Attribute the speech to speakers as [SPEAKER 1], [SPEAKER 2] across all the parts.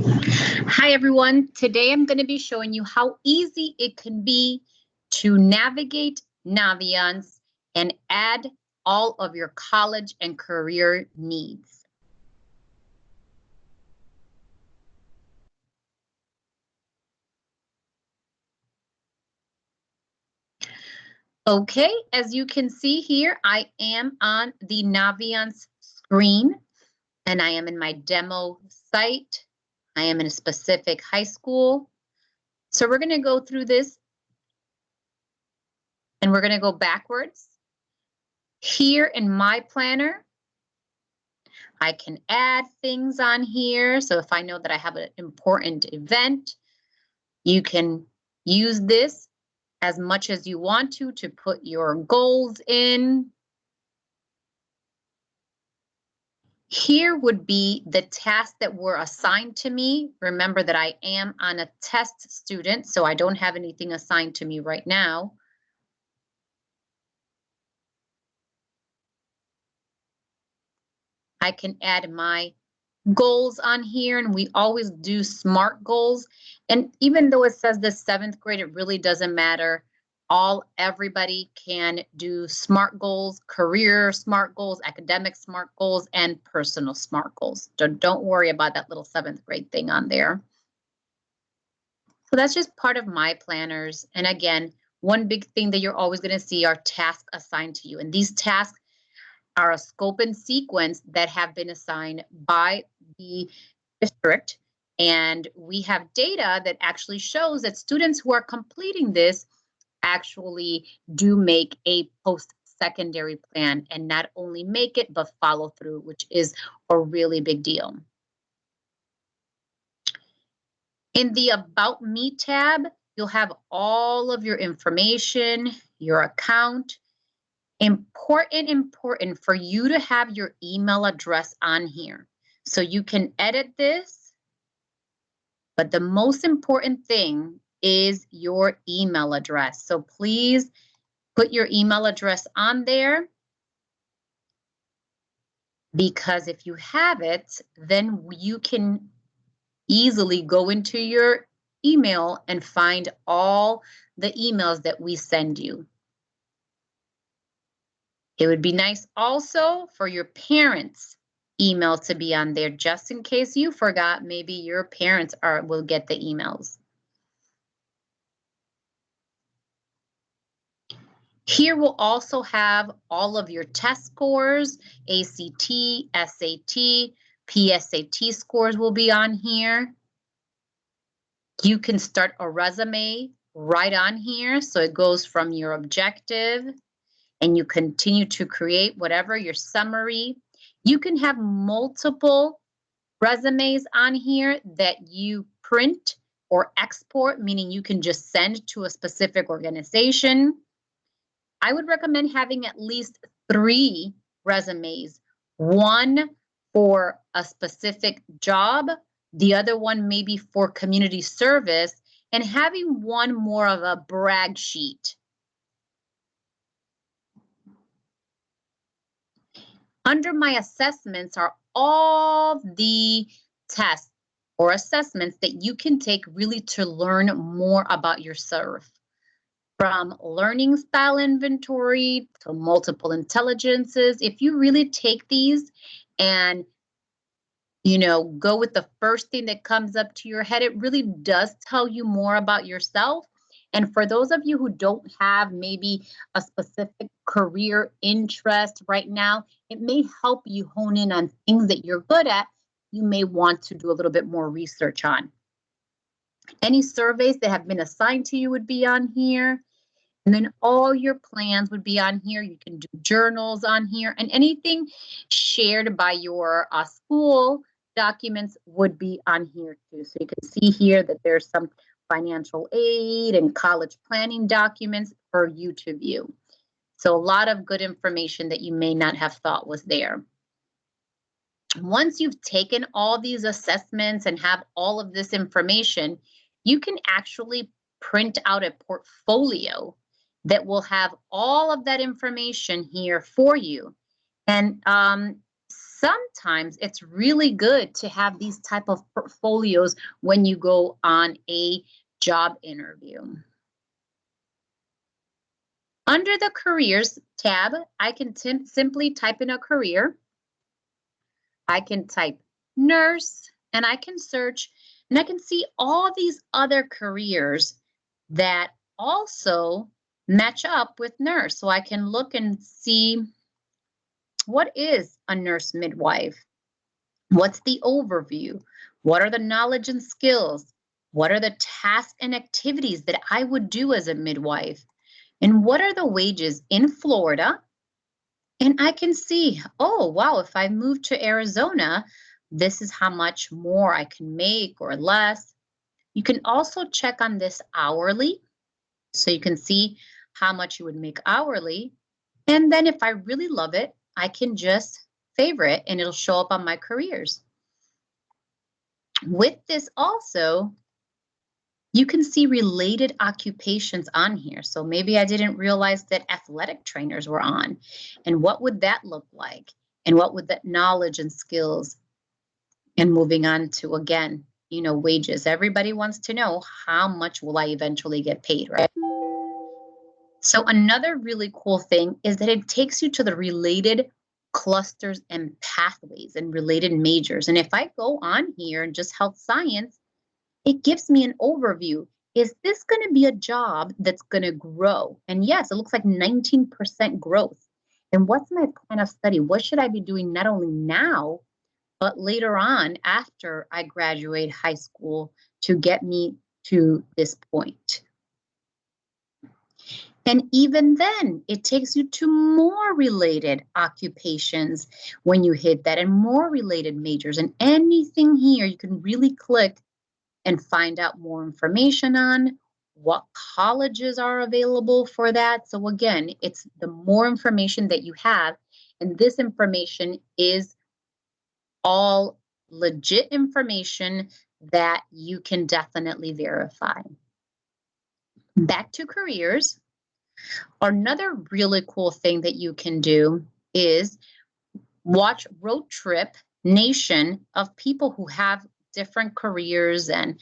[SPEAKER 1] Hi everyone, today I'm going to be showing you how easy it can be to navigate Naviance and add all of your college and career needs. Okay, as you can see here, I am on the Naviance screen and I am in my demo site. I am in a specific high school. So we're going to go through this and we're going to go backwards. Here in my planner, I can add things on here. So if I know that I have an important event, you can use this as much as you want to put your goals in. Here would be the tasks that were assigned to me. Remember that I am on a test student, so I don't have anything assigned to me right now. I can add my goals on here, and we always do SMART goals. And even though it says the 7th grade, it really doesn't matter. Everybody can do SMART goals, career SMART goals, academic SMART goals, and personal SMART goals. So don't worry about that little 7th grade thing on there. So that's just part of my planners. And again, one big thing that you're always going to see are tasks assigned to you. And these tasks are a scope and sequence that have been assigned by the district. And we have data that actually shows that students who are completing this actually do make a post-secondary plan and not only make it, but follow through, which is a really big deal. In the About Me tab, you'll have all of your information, your account. Important for you to have your email address on here. So you can edit this, but the most important thing is your email address. So please put your email address on there, because if you have it, then you can easily go into your email and find all the emails that we send you. It would be nice also for your parents' email to be on there, just in case you forgot. Maybe your parents will get the emails. Here we'll also have all of your test scores, ACT, SAT, PSAT scores will be on here. You can start a resume right on here. So it goes from your objective and you continue to create whatever your summary. You can have multiple resumes on here that you print or export, meaning you can just send to a specific organization. I would recommend having at least 3 resumes, one for a specific job, the other one maybe for community service, and having one more of a brag sheet. Under my assessments are all the tests or assessments that you can take really to learn more about yourself. From learning style inventory to multiple intelligences, if you really take these and go with the first thing that comes up to your head, it really does tell you more about yourself. And for those of you who don't have maybe a specific career interest right now, it may help you hone in on things that you're good at. You may want to do a little bit more research on. Any surveys that have been assigned to you would be on here. And then all your plans would be on here. You can do journals on here, and anything shared by your school documents would be on here too. So you can see here that there's some financial aid and college planning documents for you to view. So a lot of good information that you may not have thought was there. Once you've taken all these assessments and have all of this information, you can actually print out a portfolio that will have all of that information here for you. And sometimes it's really good to have these type of portfolios when you go on a job interview. Under the careers tab, I can simply type in a career. I can type nurse and I can search and I can see all these other careers that also match up with nurse. So I can look and see, what is a nurse midwife? What's the overview? What are the knowledge and skills? What are the tasks and activities that I would do as a midwife? And what are the wages in Florida? And I can see, oh, wow, if I move to Arizona, this is how much more I can make or less. You can also check on this hourly. So you can see how much you would make hourly. And then if I really love it, I can just favorite and it'll show up on my careers. With this also, you can see related occupations on here. So maybe I didn't realize that athletic trainers were on. And what would that look like? And what would that knowledge and skills? And moving on to, again, wages. Everybody wants to know, how much will I eventually get paid, right? So another really cool thing is that it takes you to the related clusters and pathways and related majors. And if I go on here and just health science, it gives me an overview. Is this going to be a job that's going to grow? And yes, it looks like 19% growth. And what's my plan of study? What should I be doing not only now, but later on after I graduate high school to get me to this point? And even then, it takes you to more related occupations when you hit that, and more related majors. And anything here, you can really click and find out more information on what colleges are available for that. So again, it's the more information that you have, and this information is all legit information that you can definitely verify. Back to careers. Another really cool thing that you can do is watch Road Trip Nation of people who have different careers and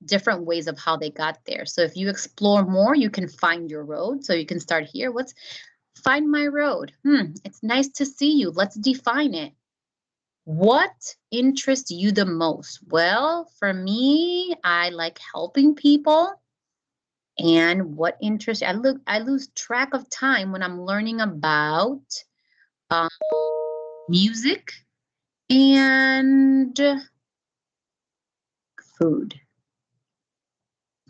[SPEAKER 1] different ways of how they got there. So if you explore more, you can find your road. So you can start here. Find my road. It's nice to see you. Let's define it. What interests you the most? Well, for me, I like helping people. And what interests, I lose track of time when I'm learning about music and food.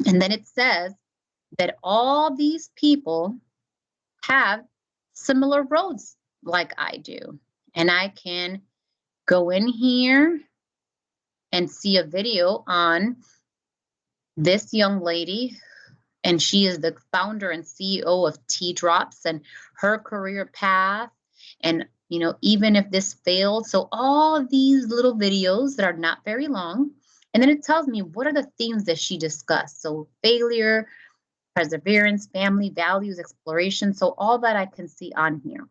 [SPEAKER 1] And then it says that all these people have similar roads like I do. And I can go in here and see a video on this young lady, and she is the founder and CEO of Tea Drops, and her career path. And, even if this failed, so all of these little videos that are not very long. And then it tells me what are the themes that she discussed. So failure, perseverance, family, values, exploration. So all that I can see on here.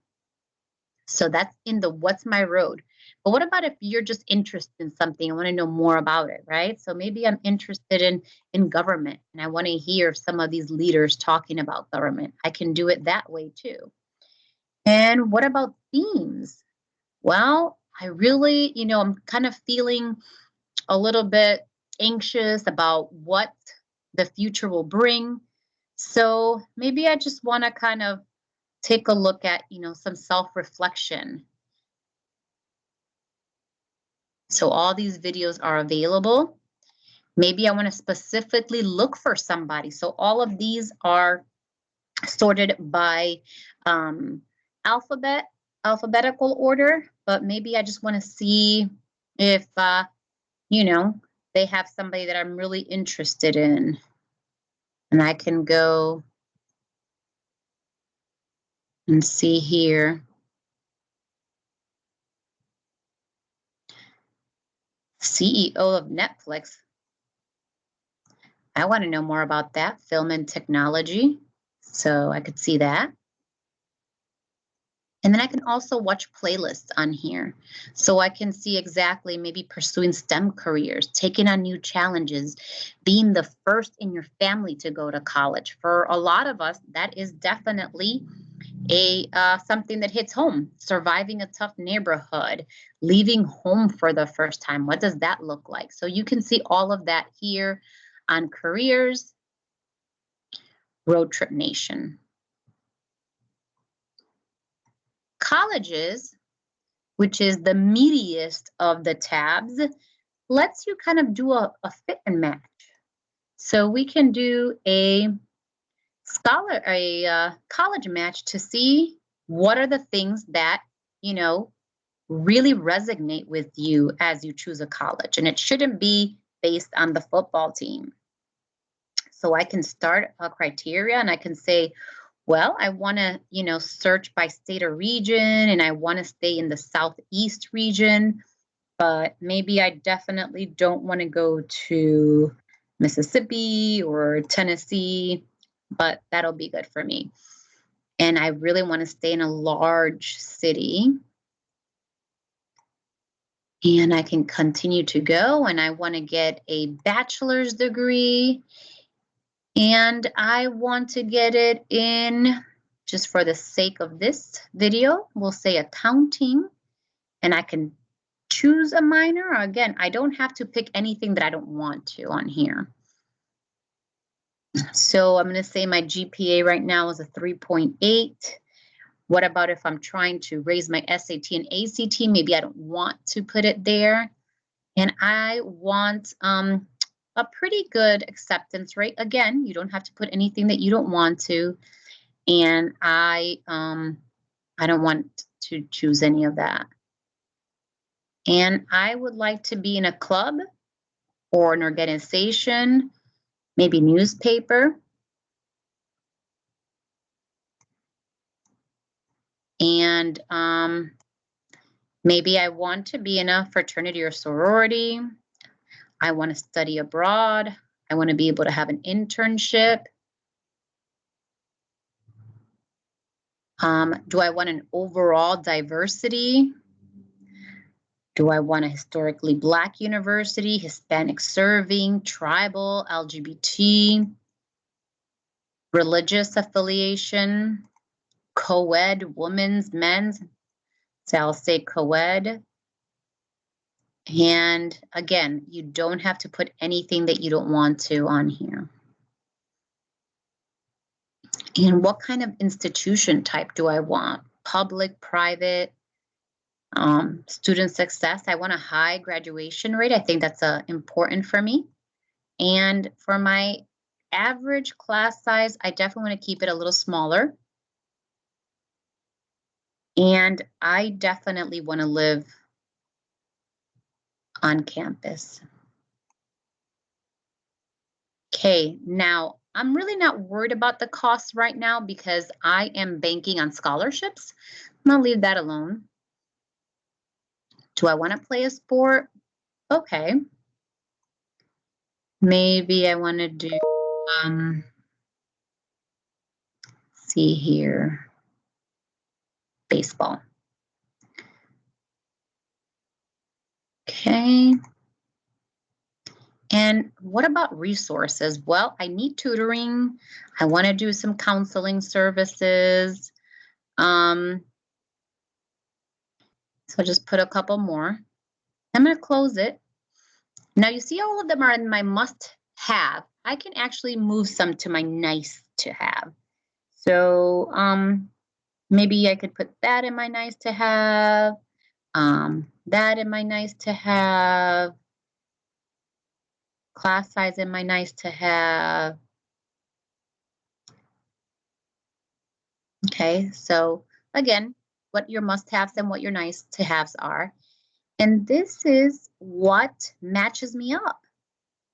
[SPEAKER 1] So that's in the What's My Road. But what about if you're just interested in something? I want to know more about it, right? So maybe I'm interested in government and I want to hear some of these leaders talking about government. I can do it that way too. And what about themes? Well, I really, I'm kind of feeling a little bit anxious about what the future will bring. So maybe I just want to kind of take a look at, some self-reflection. So all these videos are available. Maybe I want to specifically look for somebody. So all of these are sorted by alphabetical order, but maybe I just want to see if, they have somebody that I'm really interested in. And I can go and see here. CEO of Netflix. I want to know more about that, film and technology. So I could see that. And then I can also watch playlists on here. So I can see exactly maybe pursuing STEM careers, taking on new challenges, being the first in your family to go to college. For a lot of us, that is definitely a something that hits home. Surviving a tough neighborhood, leaving home for the first time. What does that look like? So you can see all of that here on Careers, Road Trip Nation. Colleges, which is the meatiest of the tabs, lets you kind of do a fit and match. So we can do a college match to see what are the things that, you know, really resonate with you as you choose a college. And it shouldn't be based on the football team. So I can start a criteria and I can say, well, I want to, you know, search by state or region, and I want to stay in the Southeast region, but maybe I definitely don't want to go to Mississippi or Tennessee, but that'll be good for me. And I really want to stay in a large city. And I can continue to go, and I want to get a bachelor's degree. And I want to get it in, just for the sake of this video, we'll say accounting, and I can choose a minor. Again, I don't have to pick anything that I don't want to on here. So I'm going to say my GPA right now is a 3.8. What about if I'm trying to raise my SAT and ACT? Maybe I don't want to put it there. And I want a pretty good acceptance rate. Again, you don't have to put anything that you don't want to. And I don't want to choose any of that. And I would like to be in a club or an organization, maybe newspaper. And maybe I want to be in a fraternity or sorority. I want to study abroad. I want to be able to have an internship. Do I want an overall diversity? Do I want a historically Black university, Hispanic serving, tribal, LGBT, religious affiliation, co-ed, women's, men's? So I'll say co-ed. And again, you don't have to put anything that you don't want to on here. And what kind of institution type do I want? Public, private, student success. I want a high graduation rate. I think that's important for me. And for my average class size, I definitely want to keep it a little smaller. And I definitely want to live on campus. Okay, now I'm really not worried about the costs right now because I am banking on scholarships. I'm gonna leave that alone. Do I want to play a sport? Okay. Maybe I want to do, see here, baseball. Okay. And what about resources? Well, I need tutoring. I want to do some counseling services. So I'll just put a couple more. I'm going to close it. Now you see all of them are in my must have. I can actually move some to my nice to have. So maybe I could put that in my nice to have, that in my nice to have, class size in my nice to have. Okay, so again, what your must-haves and what your nice-to-haves are. And this is what matches me up.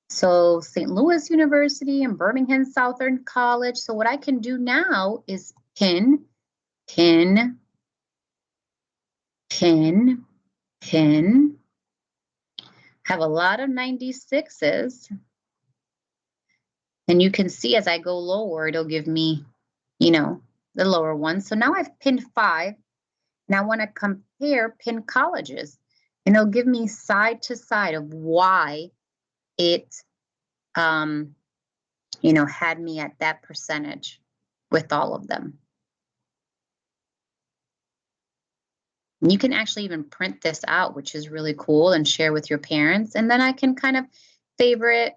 [SPEAKER 1] So St. Louis University and Birmingham Southern College. So what I can do now is pin, pin, pin, pin. Have a lot of 96s. And you can see as I go lower, it'll give me, you know, the lower one. So now I've pinned 5. And I want to compare pin colleges. And it'll give me side to side of why it, had me at that percentage with all of them. And you can actually even print this out, which is really cool, and share with your parents. And then I can kind of favorite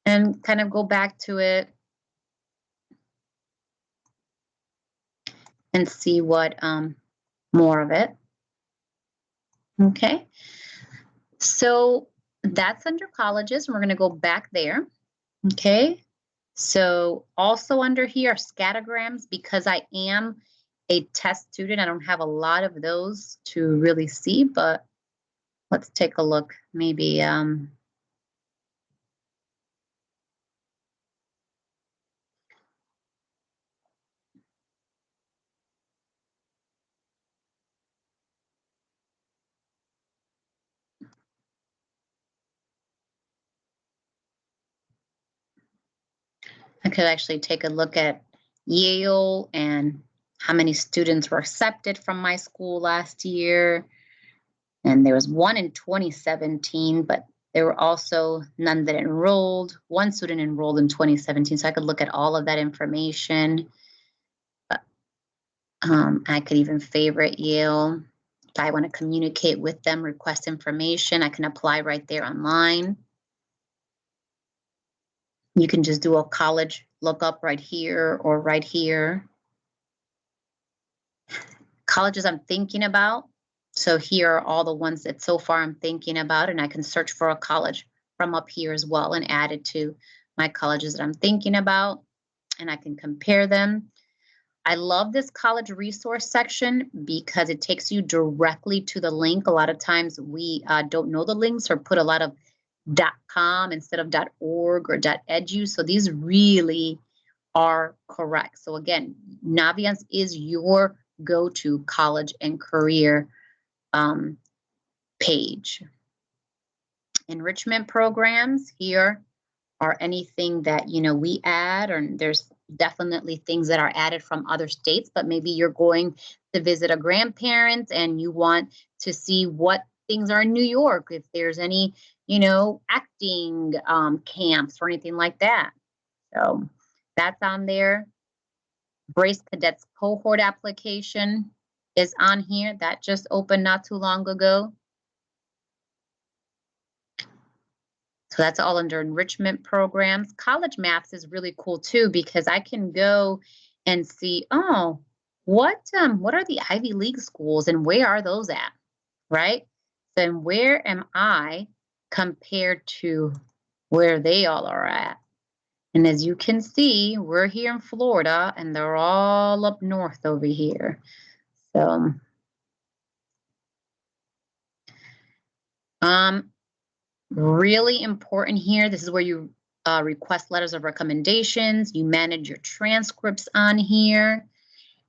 [SPEAKER 1] and kind of go back to it and see what more of it. Okay. So that's under colleges. We're going to go back there. Okay. So also under here are scattergrams, because I am a test student. I don't have a lot of those to really see, but let's take a look. Maybe I could actually take a look at Yale and how many students were accepted from my school last year. And there was one in 2017, but there were also none that enrolled. One student enrolled in 2017, so I could look at all of that information. I could even favorite Yale. If I want to communicate with them, request information, I can apply right there online. You can just do a college lookup right here or right here. Colleges I'm thinking about. So here are all the ones that so far I'm thinking about, and I can search for a college from up here as well and add it to my colleges that I'm thinking about, and I can compare them. I love this college resource section because it takes you directly to the link. A lot of times we don't know the links or put a lot of .com instead of .org or .edu. So these really are correct. So again, Naviance is your go-to college and career page. Enrichment programs here are anything that we add, or there's definitely things that are added from other states, but maybe you're going to visit a grandparent and you want to see what things are in New York, if there's any acting camps or anything like that. So that's on there. Brace Cadets cohort application is on here. That just opened not too long ago. So that's all under enrichment programs. College maps is really cool too, because I can go and see, oh, what are the Ivy League schools and where are those at, right? Then where am I compared to where they all are at? And as you can see, we're here in Florida and they're all up north over here. So, really important here. This is where you request letters of recommendations. You manage your transcripts on here.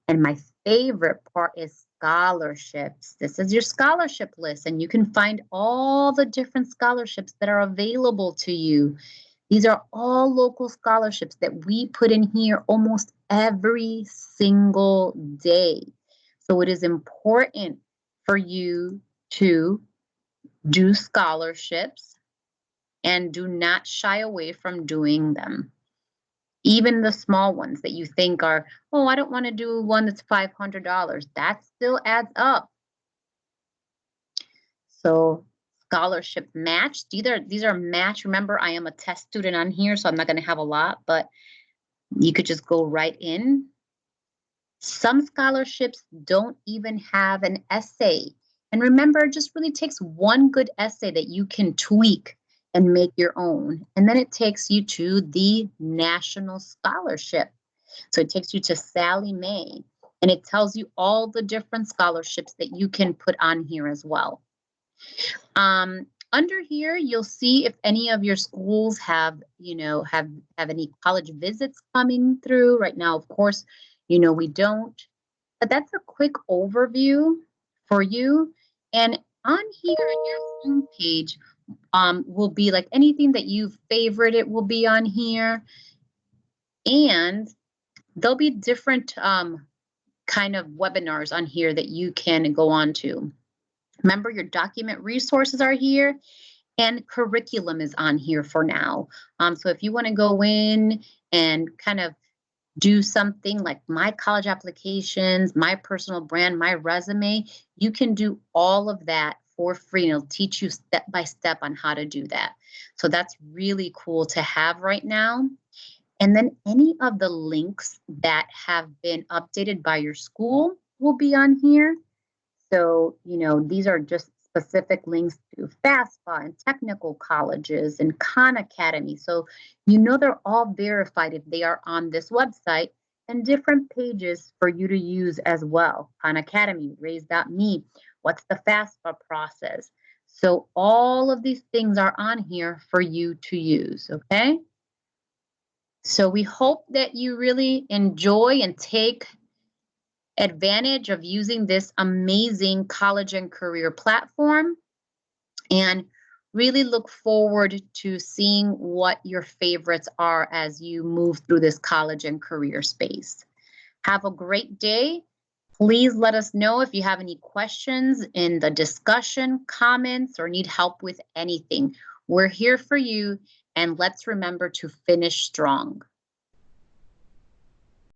[SPEAKER 1] And my favorite part is scholarships. This is your scholarship list, and you can find all the different scholarships that are available to you. These are all local scholarships that we put in here almost every single day. So it is important for you to do scholarships and do not shy away from doing them. Even the small ones that you think are, oh, I don't want to do one that's $500. That still adds up. So scholarship match, these are match. Remember, I am a test student on here, so I'm not going to have a lot, but you could just go right in. Some scholarships don't even have an essay. And remember, it just really takes one good essay that you can tweak and make your own. And then it takes you to the national scholarship. So it takes you to Sally Mae, and it tells you all the different scholarships that you can put on here as well. Under here, you'll see if any of your schools have any college visits coming through. Right now, of course, we don't. But that's a quick overview for you. And on here on your home page will be like anything that you've favorited will be on here. And there'll be different kind of webinars on here that you can go on to. Remember, your document resources are here and curriculum is on here for now. So if you want to go in and kind of do something like my college applications, my personal brand, my resume, you can do all of that for free. And it'll teach you step by step on how to do that. So that's really cool to have right now. And then any of the links that have been updated by your school will be on here. So, these are just specific links to FAFSA and technical colleges and Khan Academy. So, they're all verified if they are on this website, and different pages for you to use as well. Khan Academy, raise.me, what's the FAFSA process? So all of these things are on here for you to use, okay? So we hope that you really enjoy and take advantage of using this amazing college and career platform, and really look forward to seeing what your favorites are as you move through this college and career space. Have a great day. Please let us know if you have any questions in the discussion, comments, or need help with anything. We're here for you, and let's remember to finish strong.